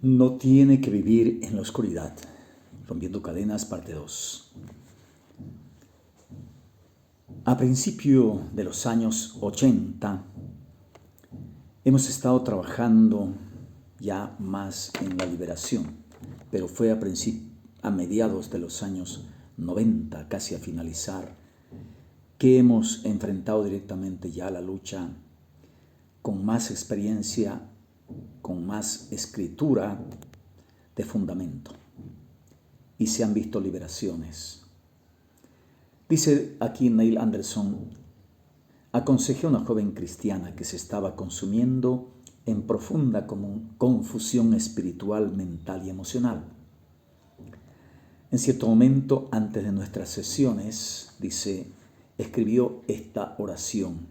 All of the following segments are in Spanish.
No tiene que vivir en la oscuridad. Rompiendo cadenas, parte 2. A principio de los años 80, hemos estado trabajando ya más en la liberación, pero fue a mediados de los años 90, casi a finalizar, que hemos enfrentado directamente ya la lucha con más experiencia, con más escritura de fundamento. Y se han visto liberaciones. Dice aquí Neil Anderson: aconsejé a una joven cristiana que se estaba consumiendo en profunda confusión espiritual, mental y emocional. En cierto momento, antes de nuestras sesiones, dice, escribió esta oración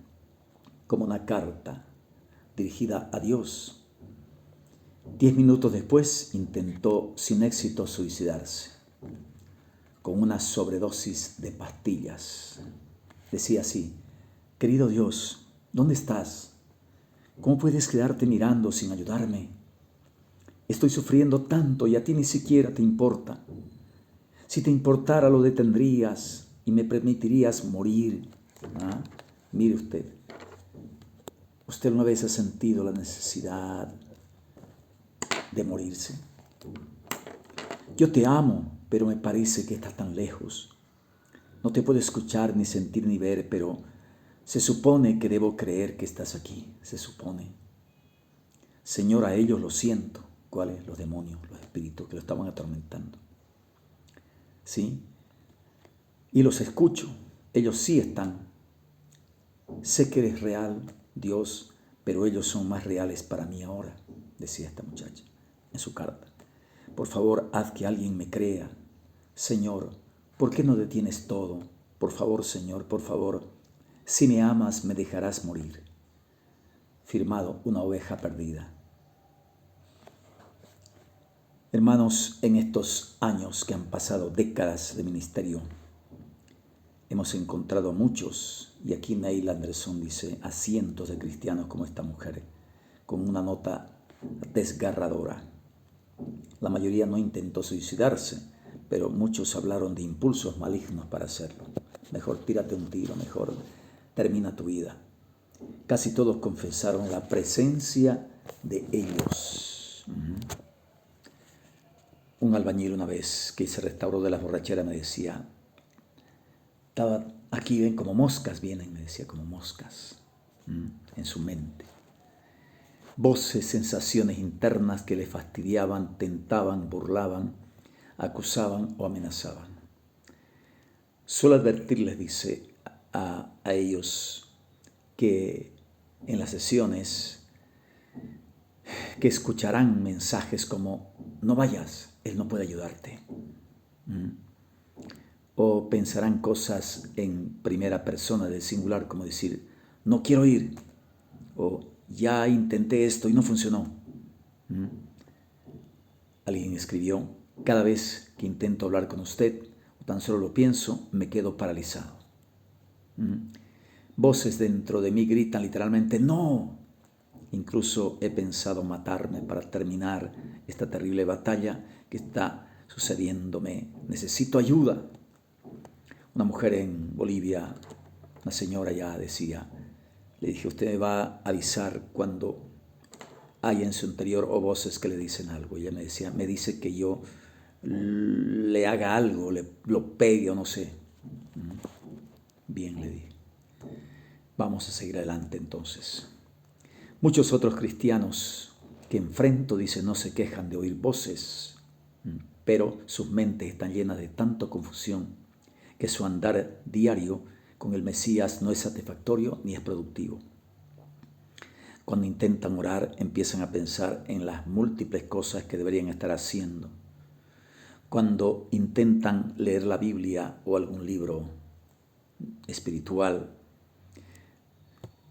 como una carta dirigida a Dios. 10 minutos después intentó sin éxito suicidarse con una sobredosis de pastillas. Decía así: querido Dios, ¿dónde estás? ¿Cómo puedes quedarte mirando sin ayudarme? Estoy sufriendo tanto y a ti ni siquiera te importa. Si te importara, lo detendrías y me permitirías morir. Mire usted, ¿usted una vez ha sentido la necesidad de morirse? Yo te amo, pero me parece que estás tan lejos. No te puedo escuchar, ni sentir, ni ver, pero se supone que debo creer que estás aquí. Se supone. Señor, a ellos lo siento. ¿Cuáles? Los demonios, los espíritus que lo estaban atormentando. ¿Sí? Y los escucho. Ellos sí están. Sé que eres real, Dios, pero ellos son más reales para mí ahora, decía esta muchacha en su carta. Por favor, haz que alguien me crea. Señor, ¿por qué no detienes todo? Por favor, Señor, por favor, si me amas, me dejarás morir. Firmado, una oveja perdida. Hermanos, en estos años que han pasado, décadas de ministerio, hemos encontrado a muchos, y aquí Neil Anderson dice, a cientos de cristianos como esta mujer, con una nota desgarradora. La mayoría no intentó suicidarse, pero muchos hablaron de impulsos malignos para hacerlo. Mejor tírate un tiro, mejor termina tu vida. Casi todos confesaron la presencia de ellos. Un albañil una vez que se restauró de la borrachera me decía, estaba aquí, ven como moscas, vienen, me decía, como moscas en su mente. Voces, sensaciones internas que le fastidiaban, tentaban, burlaban, acusaban o amenazaban. Suelo advertirles, dice, a ellos que en las sesiones que escucharán mensajes como no vayas, él no puede ayudarte. O pensarán cosas en primera persona del singular, como decir, no quiero ir, o ya intenté esto y no funcionó. Alguien escribió, cada vez que intento hablar con usted, o tan solo lo pienso, me quedo paralizado. Voces dentro de mí gritan literalmente, no. Incluso he pensado matarme para terminar esta terrible batalla que está sucediéndome. Necesito ayuda. Una mujer en Bolivia, una señora ya decía, le dije, usted me va a avisar cuando hay en su interior o voces que le dicen algo. Y ella me decía, me dice que yo le haga algo, lo pegue o no sé. Bien, le dije. Vamos a seguir adelante entonces. Muchos otros cristianos que enfrento, dice, no se quejan de oír voces, pero sus mentes están llenas de tanta confusión que su andar diario con el Mesías no es satisfactorio ni es productivo. Cuando intentan orar, empiezan a pensar en las múltiples cosas que deberían estar haciendo. Cuando intentan leer la Biblia o algún libro espiritual,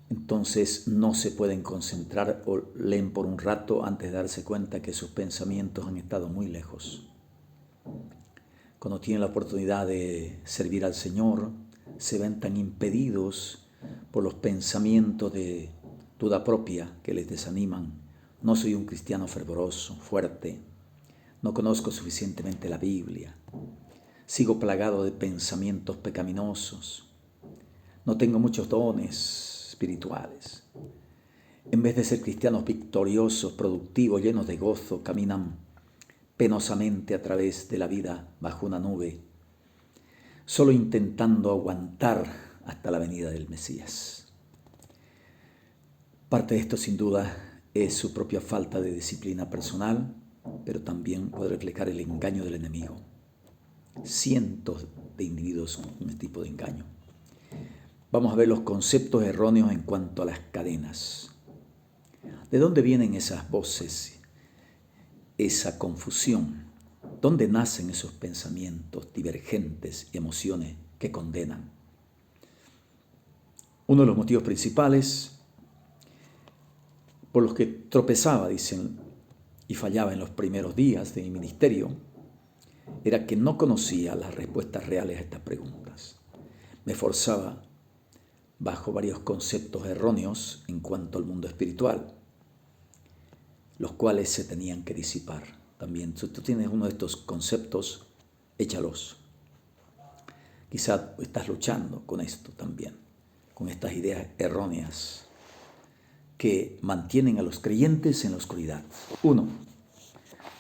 entonces no se pueden concentrar o leen por un rato antes de darse cuenta que sus pensamientos han estado muy lejos. Cuando tienen la oportunidad de servir al Señor, se ven tan impedidos por los pensamientos de duda propia que les desaniman No soy un cristiano fervoroso, fuerte. No conozco suficientemente la Biblia. Sigo plagado de pensamientos pecaminosos. No tengo muchos dones espirituales. En vez de ser cristianos victoriosos, productivos, llenos de gozo, caminan penosamente a través de la vida bajo una nube, solo intentando aguantar hasta la venida del Mesías. Parte de esto, sin duda, es su propia falta de disciplina personal, pero también puede reflejar el engaño del enemigo. Cientos de individuos con este tipo de engaño. Vamos a ver los conceptos erróneos en cuanto a las cadenas. ¿De dónde vienen esas voces, esa confusión? ¿Dónde nacen esos pensamientos divergentes y emociones que condenan? Uno de los motivos principales por los que tropezaba, dicen, y fallaba en los primeros días de mi ministerio, era que no conocía las respuestas reales a estas preguntas. Me forzaba bajo varios conceptos erróneos en cuanto al mundo espiritual, los cuales se tenían que disipar. También, si tú tienes uno de estos conceptos, échalos. Quizá estás luchando con esto también, con estas ideas erróneas que mantienen a los creyentes en la oscuridad. 1.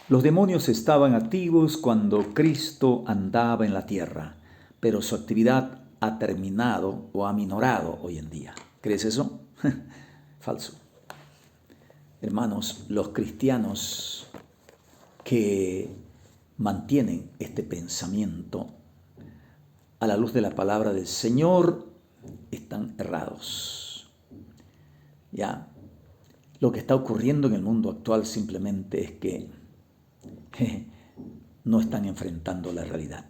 Los demonios estaban activos cuando Cristo andaba en la tierra, pero su actividad ha terminado o ha minorado hoy en día. ¿Crees eso? Falso. Hermanos, los cristianos que mantienen este pensamiento a la luz de la palabra del Señor están errados. Ya, lo que está ocurriendo en el mundo actual simplemente es que no están enfrentando la realidad.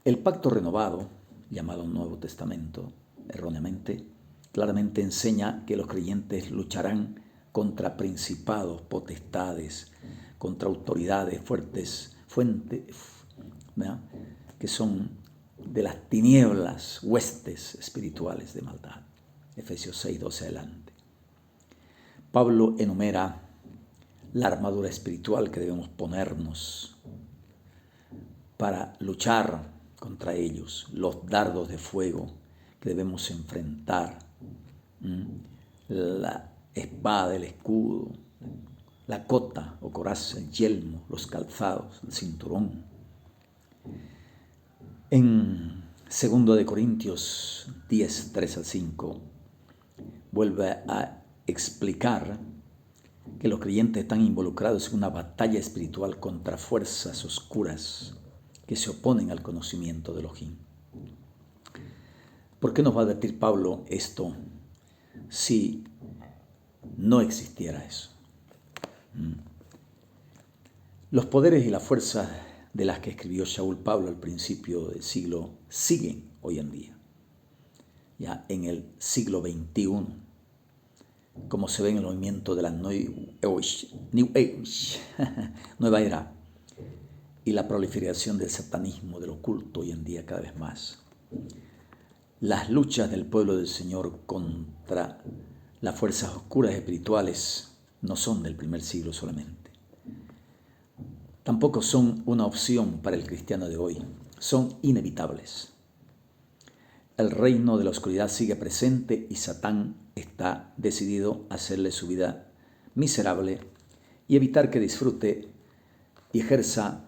El pacto renovado, llamado Nuevo Testamento, erróneamente, claramente enseña que los creyentes lucharán contra principados, potestades, contra autoridades fuertes, fuentes, ¿verdad?, que son de las tinieblas, huestes espirituales de maldad. Efesios 6, 12 adelante. Pablo enumera la armadura espiritual que debemos ponernos para luchar contra ellos, los dardos de fuego que debemos enfrentar, la espada, el escudo, la cota o coraza, el yelmo, los calzados, el cinturón. En 2 de Corintios 10, 3 al 5, vuelve a explicar que los creyentes están involucrados en una batalla espiritual contra fuerzas oscuras que se oponen al conocimiento de Elohim. ¿Por qué nos va a advertir Pablo esto si no existiera eso? Los poderes y las fuerzas de las que escribió Shaul Pablo al principio del siglo siguen hoy en día, ya en el siglo XXI, como se ve en el movimiento de la New Age, nueva era, y la proliferación del satanismo, del oculto hoy en día cada vez más. Las luchas del pueblo del Señor contra las fuerzas oscuras espirituales no son del primer siglo solamente. Tampoco son una opción para el cristiano de hoy, son inevitables. El reino de la oscuridad sigue presente y Satán está decidido a hacerle su vida miserable y evitar que disfrute y ejerza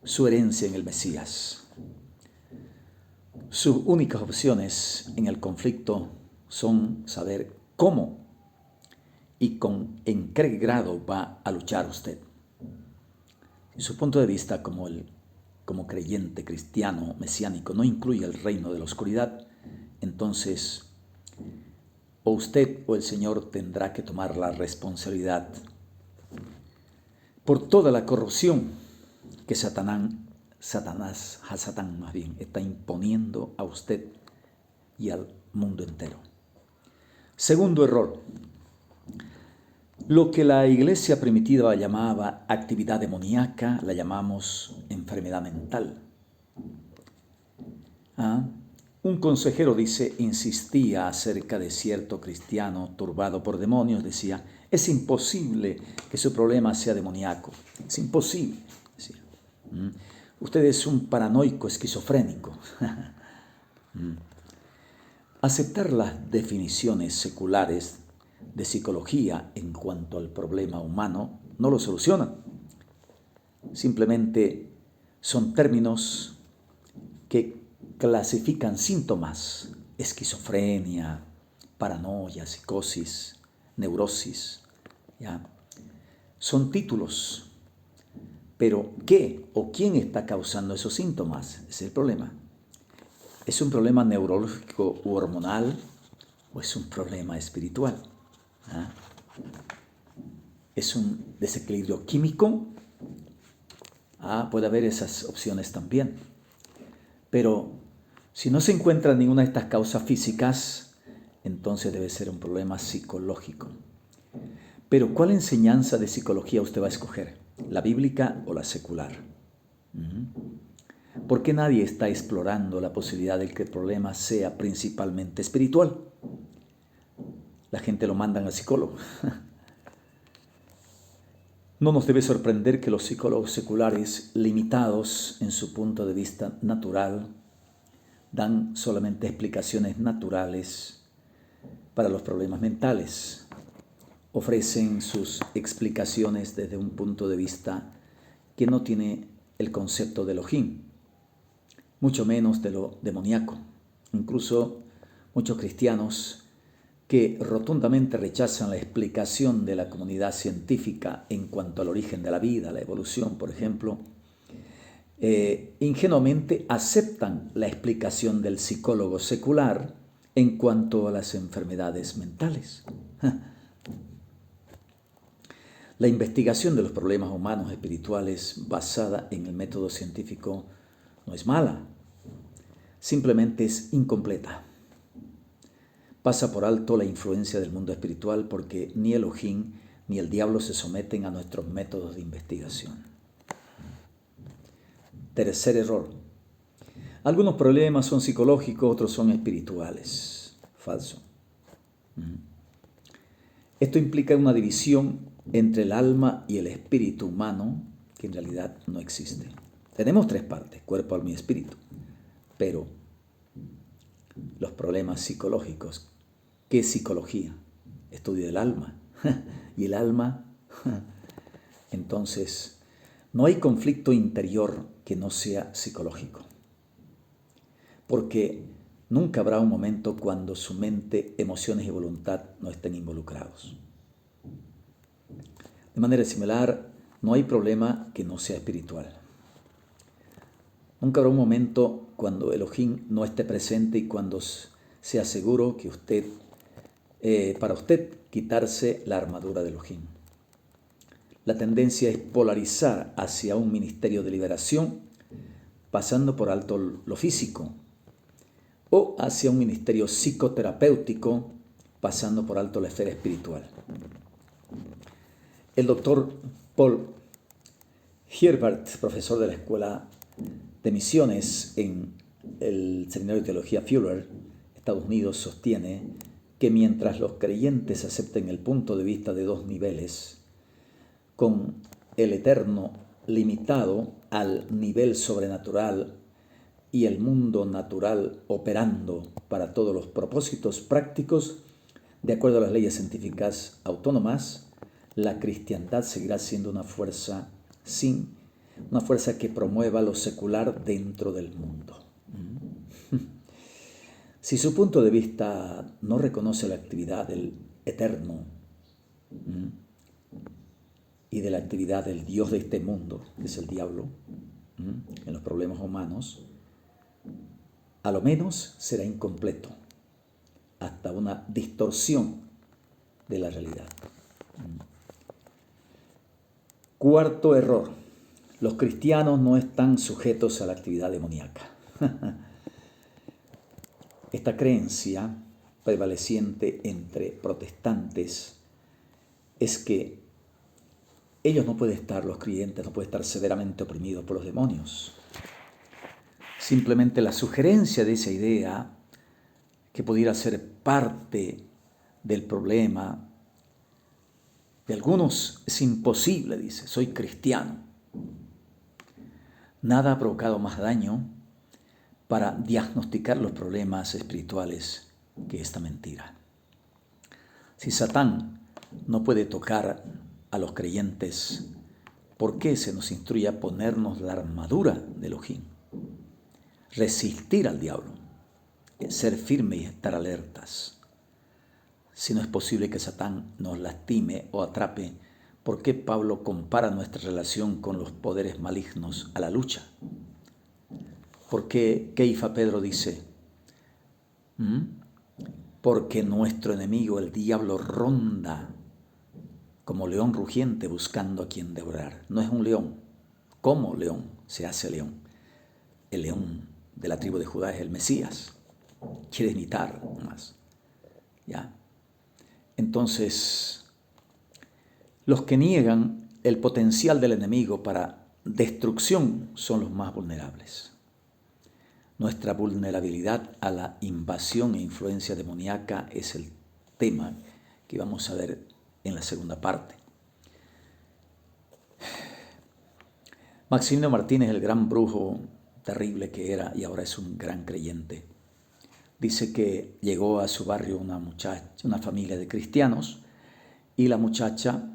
su herencia en el Mesías. Sus únicas opciones en el conflicto son saber cómo y en qué grado va a luchar usted. Si su punto de vista como creyente cristiano mesiánico no incluye el reino de la oscuridad, entonces o usted o el Señor tendrá que tomar la responsabilidad por toda la corrupción que Satán está imponiendo a usted y al mundo entero. Segundo error, lo que la iglesia primitiva llamaba actividad demoníaca, la llamamos enfermedad mental. Un consejero, dice, insistía acerca de cierto cristiano turbado por demonios. Decía, es imposible que su problema sea demoníaco. Es imposible, decía. Usted es un paranoico esquizofrénico. Aceptar las definiciones seculares de psicología en cuanto al problema humano no lo soluciona. Simplemente son términos que clasifican síntomas: esquizofrenia, paranoia, psicosis, neurosis. ¿Ya? Son títulos, pero ¿qué o quién está causando esos síntomas? Ese es el problema. ¿Es un problema neurológico u hormonal o es un problema espiritual? ¿Ah? ¿Es un desequilibrio químico? Puede haber esas opciones también. Pero si no se encuentra ninguna de estas causas físicas, entonces debe ser un problema psicológico. Pero ¿cuál enseñanza de psicología usted va a escoger? ¿La bíblica o la secular? ¿Por qué nadie está explorando la posibilidad de que el problema sea principalmente espiritual? La gente lo mandan al psicólogo. No nos debe sorprender que los psicólogos seculares, limitados en su punto de vista natural, dan solamente explicaciones naturales para los problemas mentales. Ofrecen sus explicaciones desde un punto de vista que no tiene el concepto de Elohim, mucho menos de lo demoníaco. Incluso muchos cristianos que rotundamente rechazan la explicación de la comunidad científica en cuanto al origen de la vida, la evolución, por ejemplo, ingenuamente aceptan la explicación del psicólogo secular en cuanto a las enfermedades mentales. La investigación de los problemas humanos espirituales basada en el método científico no es mala, simplemente es incompleta. Pasa por alto la influencia del mundo espiritual porque ni Elohim ni el diablo se someten a nuestros métodos de investigación. Tercer error. Algunos problemas son psicológicos, otros son espirituales. Falso. Esto implica una división entre el alma y el espíritu humano que en realidad no existe. Tenemos tres partes: cuerpo, alma y espíritu. Pero los problemas psicológicos, ¿qué es psicología? Estudio del alma. Y el alma, entonces, no hay conflicto interior que no sea psicológico. Porque nunca habrá un momento cuando su mente, emociones y voluntad no estén involucrados. De manera similar, no hay problema que no sea espiritual. Nunca habrá un momento cuando Elohim no esté presente y cuando sea seguro que para usted quitarse la armadura de Elohim. La tendencia es polarizar hacia un ministerio de liberación, pasando por alto lo físico, o hacia un ministerio psicoterapéutico, pasando por alto la esfera espiritual. El doctor Paul Herbert, profesor de la Escuela de Misiones en el Seminario de Teología Fuller, Estados Unidos, sostiene que mientras los creyentes acepten el punto de vista de dos niveles, con el eterno limitado al nivel sobrenatural y el mundo natural operando para todos los propósitos prácticos, de acuerdo a las leyes científicas autónomas, la cristiandad seguirá siendo una fuerza que promueva lo secular dentro del mundo. Si su punto de vista no reconoce la actividad del eterno y de la actividad del Dios de este mundo, que es el diablo, en los problemas humanos, a lo menos será incompleto, hasta una distorsión de la realidad. Cuarto error. Los cristianos no están sujetos a la actividad demoníaca. Esta creencia prevaleciente entre protestantes es que los creyentes no pueden estar severamente oprimidos por los demonios. simplemente la sugerencia de esa idea que pudiera ser parte del problema. De algunos es imposible, dice, soy cristiano. Nada ha provocado más daño para diagnosticar los problemas espirituales que esta mentira. Si Satán no puede tocar a los creyentes, ¿por qué se nos instruye a ponernos la armadura de Elohim? Resistir al diablo, ser firmes y estar alertas. Si no es posible que Satán nos lastime o atrape, ¿por qué Pablo compara nuestra relación con los poderes malignos a la lucha? ¿Por qué Keifa Pedro dice? Porque nuestro enemigo, el diablo, ronda como león rugiente buscando a quien devorar. No es un león, como león se hace león. El león de la tribu de Judá es el Mesías. Quiere imitar más. ¿Ya? Entonces, los que niegan el potencial del enemigo para destrucción son los más vulnerables. Nuestra vulnerabilidad a la invasión e influencia demoníaca es el tema que vamos a ver en la segunda parte. Maximino Martínez, el gran brujo terrible que era y ahora es un gran creyente, dice que llegó a su barrio una familia de cristianos y la muchacha,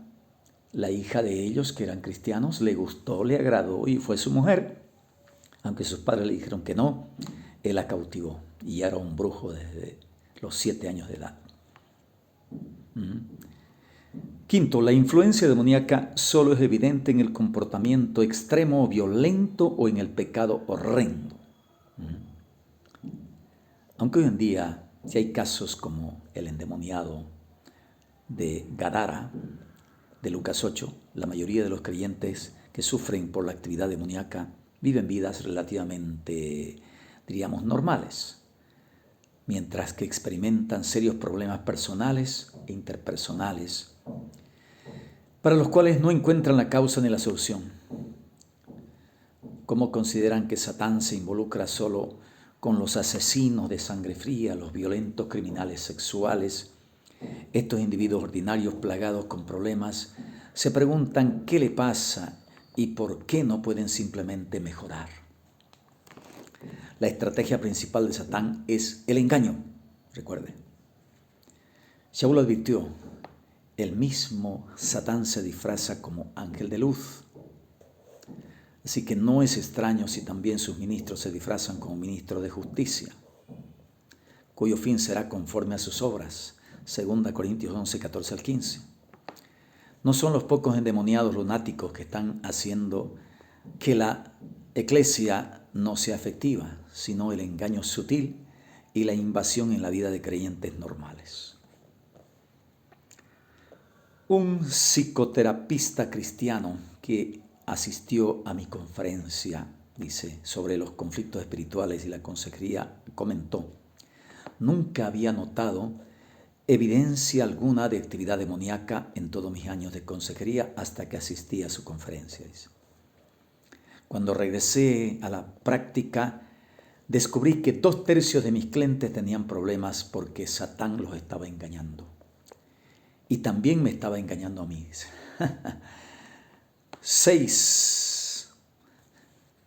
la hija de ellos que eran cristianos, le gustó, le agradó y fue su mujer. Aunque sus padres le dijeron que no, él la cautivó y ya era un brujo desde los 7 años de edad. Quinto, la influencia demoníaca solo es evidente en el comportamiento extremo o violento o en el pecado horrendo. Aunque hoy en día, si hay casos como el endemoniado de Gadara, de Lucas 8, la mayoría de los creyentes que sufren por la actividad demoníaca viven vidas relativamente, diríamos, normales, mientras que experimentan serios problemas personales e interpersonales, para los cuales no encuentran la causa ni la solución. ¿Cómo consideran que Satán se involucra solo con los asesinos de sangre fría, los violentos criminales sexuales? Estos individuos ordinarios plagados con problemas se preguntan qué le pasa y por qué no pueden simplemente mejorar. La estrategia principal de Satán es el engaño, recuerde. Shaul advirtió, el mismo Satán se disfraza como ángel de luz. Así que no es extraño si también sus ministros se disfrazan como ministros de justicia, cuyo fin será conforme a sus obras. 2 Corintios 11, 14 al 15. No son los pocos endemoniados lunáticos que están haciendo que la eclesia no sea efectiva, sino el engaño sutil y la invasión en la vida de creyentes normales. Un psicoterapista cristiano que asistió a mi conferencia, dice, sobre los conflictos espirituales y la consejería, comentó, nunca había notado evidencia alguna de actividad demoníaca en todos mis años de consejería hasta que asistí a su conferencia. Dice. Cuando regresé a la práctica, descubrí que 2/3 de mis clientes tenían problemas porque Satán los estaba engañando. Y también me estaba engañando a mí.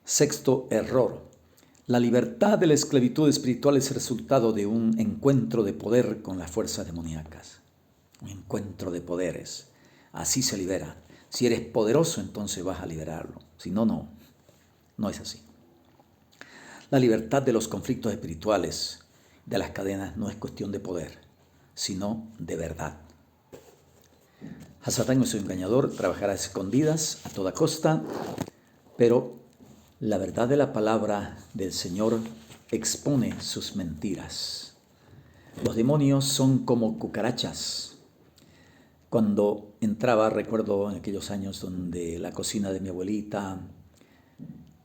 Sexto error. La libertad de la esclavitud espiritual es el resultado de un encuentro de poder con las fuerzas demoníacas. Un encuentro de poderes. Así se libera. Si eres poderoso, entonces vas a liberarlo. Si no, no. No es así. La libertad de los conflictos espirituales, de las cadenas, no es cuestión de poder, sino de verdad. A Satán es un engañador, trabajará a escondidas, a toda costa, pero la verdad de la palabra del Señor expone sus mentiras. Los demonios son como cucarachas. Cuando entraba, recuerdo en aquellos años donde la cocina de mi abuelita,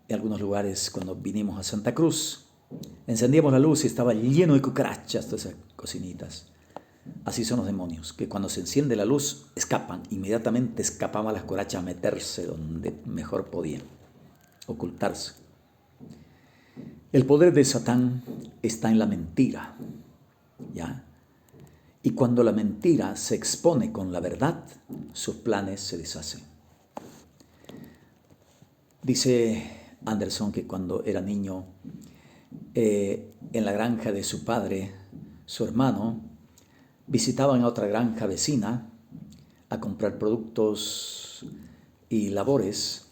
en algunos lugares cuando vinimos a Santa Cruz, encendíamos la luz y estaba lleno de cucarachas, todas esas cocinitas. Así son los demonios, que cuando se enciende la luz, escapan. Inmediatamente escapaban las cucarachas a meterse donde mejor podían, ocultarse. El poder de Satán está en la mentira, ¿ya? Y cuando la mentira se expone con la verdad, sus planes se deshacen. Dice Anderson que cuando era niño, en la granja de su padre, su hermano, visitaban a otra granja vecina a comprar productos y labores.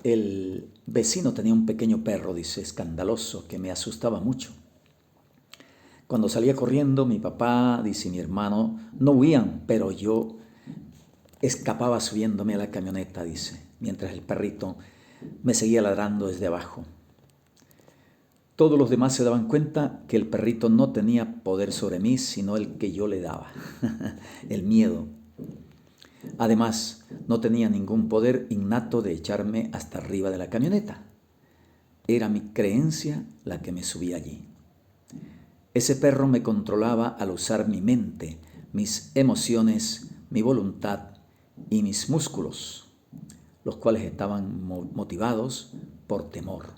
El vecino tenía un pequeño perro, dice, escandaloso, que me asustaba mucho. Cuando salía corriendo, mi papá, dice, mi hermano, no huían, pero yo escapaba subiéndome a la camioneta, dice, mientras el perrito me seguía ladrando desde abajo. Todos los demás se daban cuenta que el perrito no tenía poder sobre mí, sino el que yo le daba, el miedo. Además, no tenía ningún poder innato de echarme hasta arriba de la camioneta. Era mi creencia la que me subía allí. Ese perro me controlaba al usar mi mente, mis emociones, mi voluntad y mis músculos, los cuales estaban motivados por temor.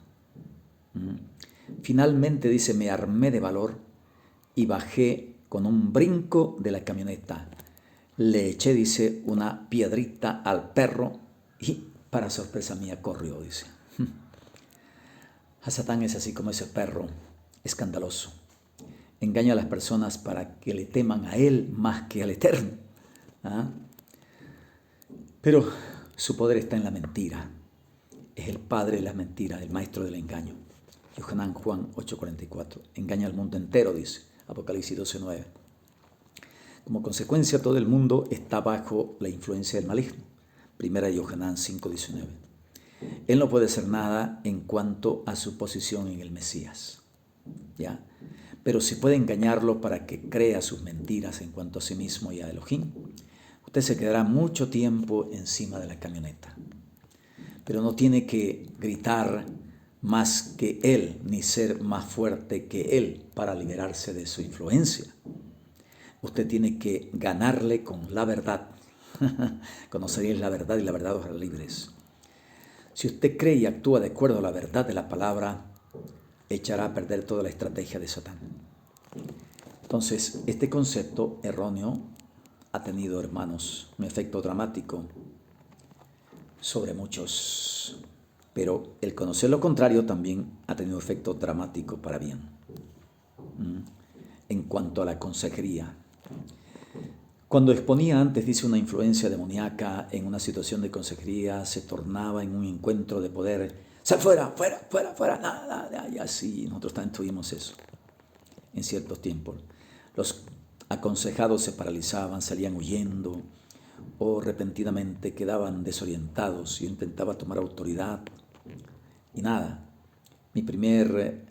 Finalmente, dice, me armé de valor y bajé con un brinco de la camioneta. Le eché, dice, una piedrita al perro y, para sorpresa mía, corrió, dice. A Satán es así como ese perro escandaloso. Engaña a las personas para que le teman a él más que al Eterno. ¿Ah? Pero su poder está en la mentira. Es el padre de las mentiras, el maestro del engaño. Yohanan Juan 8:44. Engaña al mundo entero, dice Apocalipsis 12:9. Como consecuencia, todo el mundo está bajo la influencia del maligno. Primera Yohanan 5:19. Él no puede hacer nada en cuanto a su posición en el Mesías, ¿ya? Pero si puede engañarlo para que crea sus mentiras en cuanto a sí mismo y a Elohim, usted se quedará mucho tiempo encima de la camioneta. Pero no tiene que gritar más que él, ni ser más fuerte que él para liberarse de su influencia. Usted tiene que ganarle con la verdad. Conoceréis la verdad y la verdad os hará libres. Si usted cree y actúa de acuerdo a la verdad de la palabra, echará a perder toda la estrategia de Satán. Entonces, este concepto erróneo ha tenido, hermanos, un efecto dramático sobre muchos, pero el conocer lo contrario también ha tenido efecto dramático para bien. En cuanto a la consejería, cuando exponía antes, dice, una influencia demoníaca en una situación de consejería, se tornaba en un encuentro de poder. ¡Sal fuera, fuera, fuera, fuera! Nada, y así. Nosotros también tuvimos eso en ciertos tiempos. Los aconsejados se paralizaban, salían huyendo o repentinamente quedaban desorientados. Yo intentaba tomar autoridad y nada. Mi primer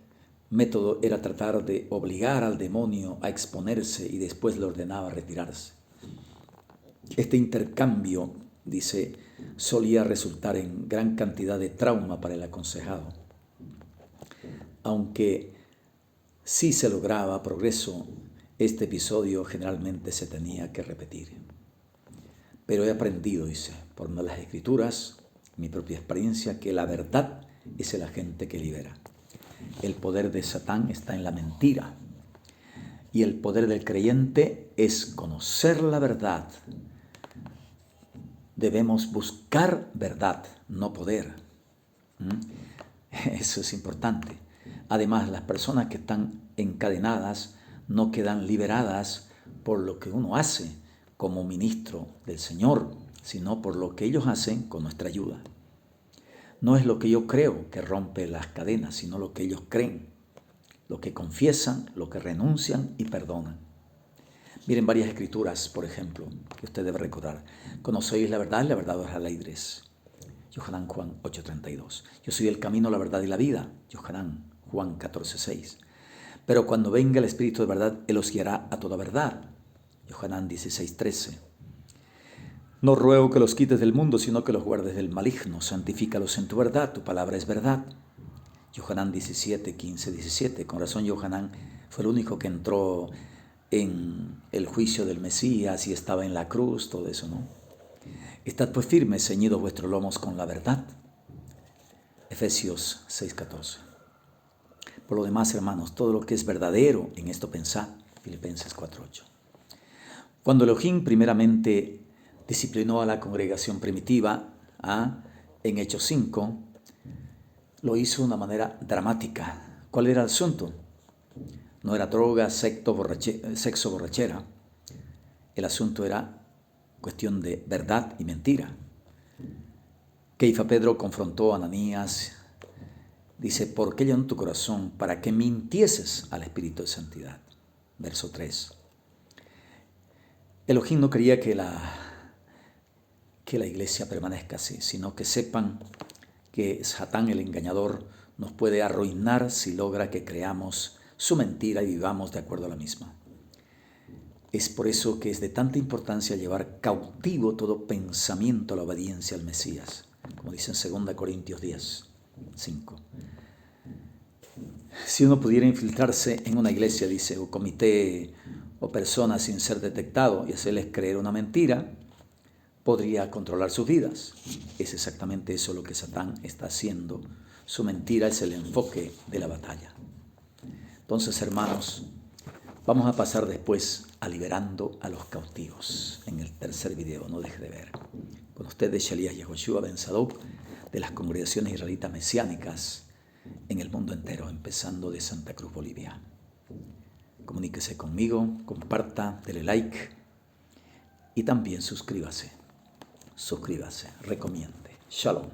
método era tratar de obligar al demonio a exponerse y después le ordenaba retirarse. Este intercambio, dice, solía resultar en gran cantidad de trauma para el aconsejado. Aunque sí se lograba progreso, este episodio generalmente se tenía que repetir. Pero he aprendido, dice, por las Escrituras, mi propia experiencia, que la verdad es el agente que libera. El poder de Satán está en la mentira. Y el poder del creyente es conocer la verdad. Debemos buscar verdad, no poder. Eso es importante. Además, las personas que están encadenadas no quedan liberadas por lo que uno hace como ministro del Señor, sino por lo que ellos hacen con nuestra ayuda. No es lo que yo creo que rompe las cadenas, sino lo que ellos creen, lo que confiesan, lo que renuncian y perdonan. Miren varias escrituras, por ejemplo, que usted debe recordar. Conocéis la verdad y la verdad os hará libres. Yohanan Juan 8:32. Yo soy el camino, la verdad y la vida. Yohanan Juan 14:6. Pero cuando venga el Espíritu de verdad, Él os guiará a toda verdad. Yohanan 16:13. No ruego que los quites del mundo, sino que los guardes del maligno. Santifícalos en tu verdad, tu palabra es verdad. Yohanan 17:15-17. Con razón, Yohanan fue el único que entró en el juicio del Mesías y estaba en la cruz, todo eso, ¿no? Estad pues firmes, ceñidos vuestros lomos con la verdad. Efesios 6:14. Por lo demás, hermanos, todo lo que es verdadero, en esto pensad. Filipenses 4:8. Cuando Elohim primeramente disciplinó a la congregación primitiva, en Hechos 5, lo hizo de una manera dramática. ¿Cuál era el asunto? No era droga, sexo, borrachera. El asunto era cuestión de verdad y mentira. Keifa Pedro confrontó a Ananías. Dice, ¿por qué llenó tu corazón para que mintieses al Espíritu de Santidad? Verso 3. Elohim no quería que la iglesia permanezca así, sino que sepan que Satán, el engañador, nos puede arruinar si logra que creamos su mentira y vivamos de acuerdo a la misma. Es por eso que es de tanta importancia llevar cautivo todo pensamiento a la obediencia al Mesías, como dice en 2 Corintios 10:5. Si uno pudiera infiltrarse en una iglesia, dice, o comité o personas sin ser detectado y hacerles creer una mentira, podría controlar sus vidas. Es exactamente eso lo que Satán está haciendo. Su mentira es el enfoque de la batalla. Entonces, hermanos, vamos a pasar después a liberando a los cautivos. En el tercer video, no deje de ver. Con ustedes, Shalías Yehoshua Ben Sadok, de las congregaciones israelitas mesiánicas en el mundo entero, empezando de Santa Cruz, Bolivia. Comuníquese conmigo, comparta, dele like y también suscríbase, recomiende. Shalom.